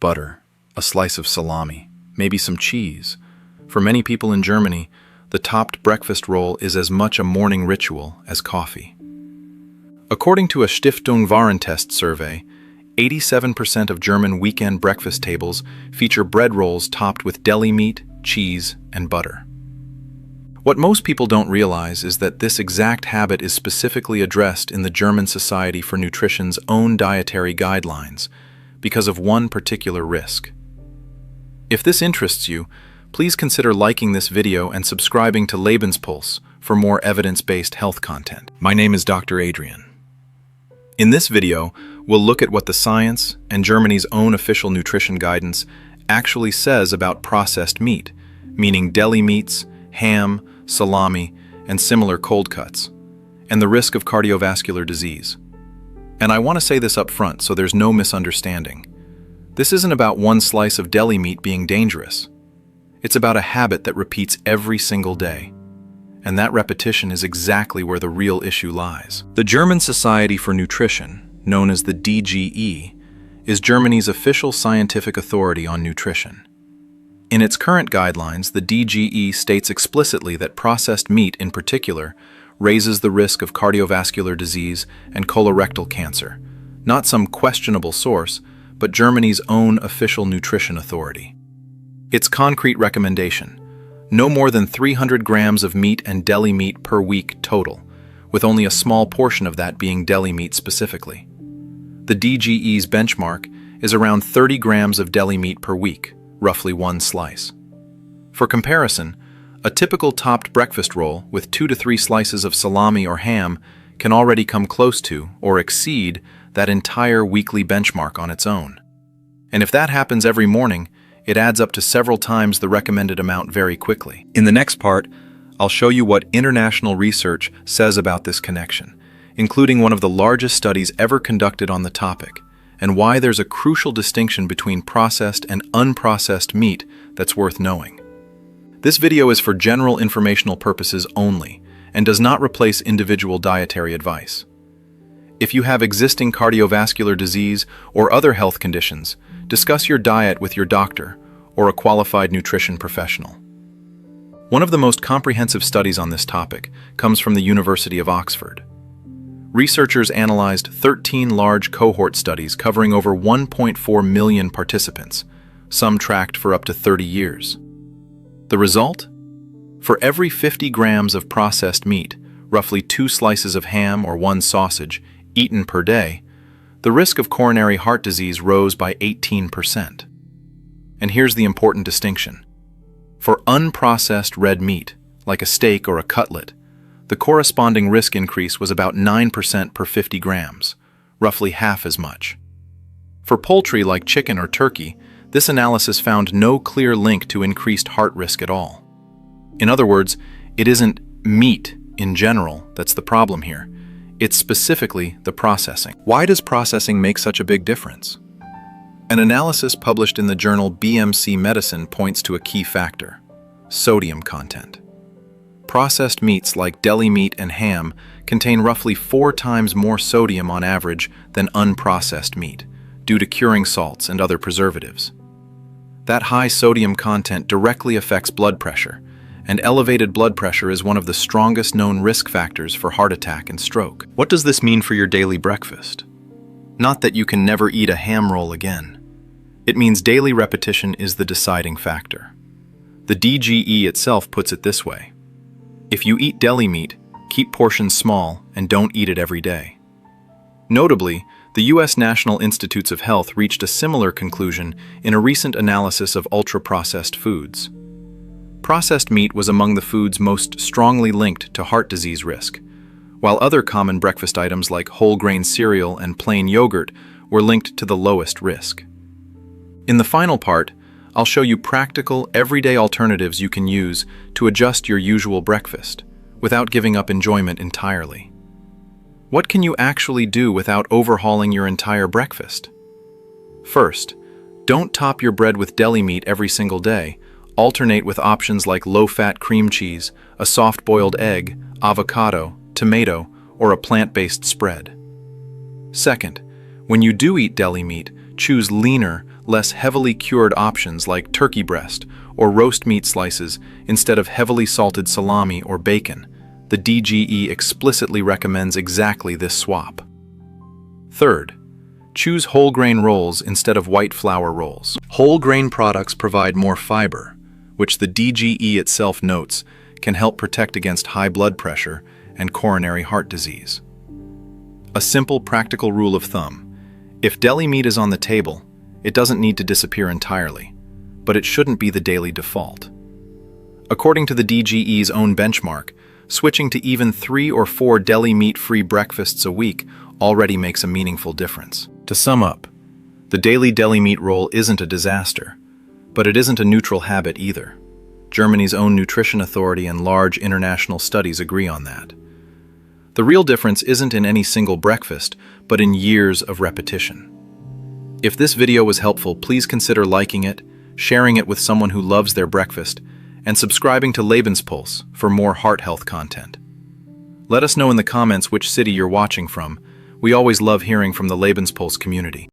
butter, a slice of salami, maybe some cheese. For many people in Germany, the topped breakfast roll is as much a morning ritual as coffee. According to a Stiftung Warentest survey, 87% of German weekend breakfast tables feature bread rolls topped with deli meat, cheese, and butter. What most people don't realize is that this exact habit is specifically addressed in the German Society for Nutrition's own dietary guidelines because of one particular risk. If this interests you, please consider liking this video and subscribing to Lebenspulse for more evidence-based health content. My name is Dr. Adrian. In this video, we'll look at what the science and Germany's own official nutrition guidance actually says about processed meat, meaning deli meats, ham, salami, and similar cold cuts, and the risk of cardiovascular disease. And I want to say this up front so there's no misunderstanding. This isn't about one slice of deli meat being dangerous. It's about a habit that repeats every single day. And that repetition is exactly where the real issue lies. The German Society for Nutrition, known as the DGE, is Germany's official scientific authority on nutrition. In its current guidelines, the DGE states explicitly that processed meat in particular raises the risk of cardiovascular disease and colorectal cancer, not some questionable source, but Germany's own official nutrition authority. Its concrete recommendation: no more than 300 grams of meat and deli meat per week total, with only a small portion of that being deli meat specifically. The DGE's benchmark is around 30 grams of deli meat per week, roughly one slice. For comparison, a typical topped breakfast roll with 2 to 3 slices of salami or ham can already come close to or exceed that entire weekly benchmark on its own. And if that happens every morning, it adds up to several times the recommended amount very quickly. In the next part, I'll show you what international research says about this connection, including one of the largest studies ever conducted on the topic, and why there's a crucial distinction between processed and unprocessed meat that's worth knowing. This video is for general informational purposes only and does not replace individual dietary advice. If you have existing cardiovascular disease or other health conditions, discuss your diet with your doctor or a qualified nutrition professional. One of the most comprehensive studies on this topic comes from the University of Oxford. Researchers analyzed 13 large cohort studies covering over 1.4 million participants, some tracked for up to 30 years. The result? For every 50 grams of processed meat, roughly 2 slices of ham or 1 sausage, eaten per day, the risk of coronary heart disease rose by 18%. And here's the important distinction. For unprocessed red meat, like a steak or a cutlet, the corresponding risk increase was about 9% per 50 grams, roughly half as much. For poultry like chicken or turkey, this analysis found no clear link to increased heart risk at all. In other words, it isn't meat in general that's the problem here. It's specifically the processing. Why does processing make such a big difference? An analysis published in the journal BMC Medicine points to a key factor: sodium content. Processed meats like deli meat and ham contain roughly 4 times more sodium on average than unprocessed meat, due to curing salts and other preservatives. That high sodium content directly affects blood pressure, and elevated blood pressure is one of the strongest known risk factors for heart attack and stroke. What does this mean for your daily breakfast? Not that you can never eat a ham roll again. It means daily repetition is the deciding factor. The DGE itself puts it this way: if you eat deli meat, keep portions small and don't eat it every day. Notably, the U.S. National Institutes of Health reached a similar conclusion in a recent analysis of ultra-processed foods. Processed meat was among the foods most strongly linked to heart disease risk, while other common breakfast items like whole grain cereal and plain yogurt were linked to the lowest risk. In the final part, I'll show you practical, everyday alternatives you can use to adjust your usual breakfast without giving up enjoyment entirely. What can you actually do without overhauling your entire breakfast? First, don't top your bread with deli meat every single day. Alternate with options like low-fat cream cheese, a soft-boiled egg, avocado, tomato, or a plant-based spread. Second, when you do eat deli meat, choose leaner, less heavily cured options like turkey breast or roast meat slices instead of heavily salted salami or bacon. The DGE explicitly recommends exactly this swap. Third, choose whole grain rolls instead of white flour rolls. Whole grain products provide more fiber, which the DGE itself notes can help protect against high blood pressure and coronary heart disease. A simple practical rule of thumb: if deli meat is on the table, it doesn't need to disappear entirely, but it shouldn't be the daily default. According to the DGE's own benchmark, switching to even 3 or 4 deli meat-free breakfasts a week already makes a meaningful difference. To sum up, the daily deli meat roll isn't a disaster, but it isn't a neutral habit either. Germany's own nutrition authority and large international studies agree on that. The real difference isn't in any single breakfast, but in years of repetition. If this video was helpful, please consider liking it, sharing it with someone who loves their breakfast, and subscribing to Lebenspulse for more heart health content. Let us know in the comments which city you're watching from. We always love hearing from the Lebenspulse community.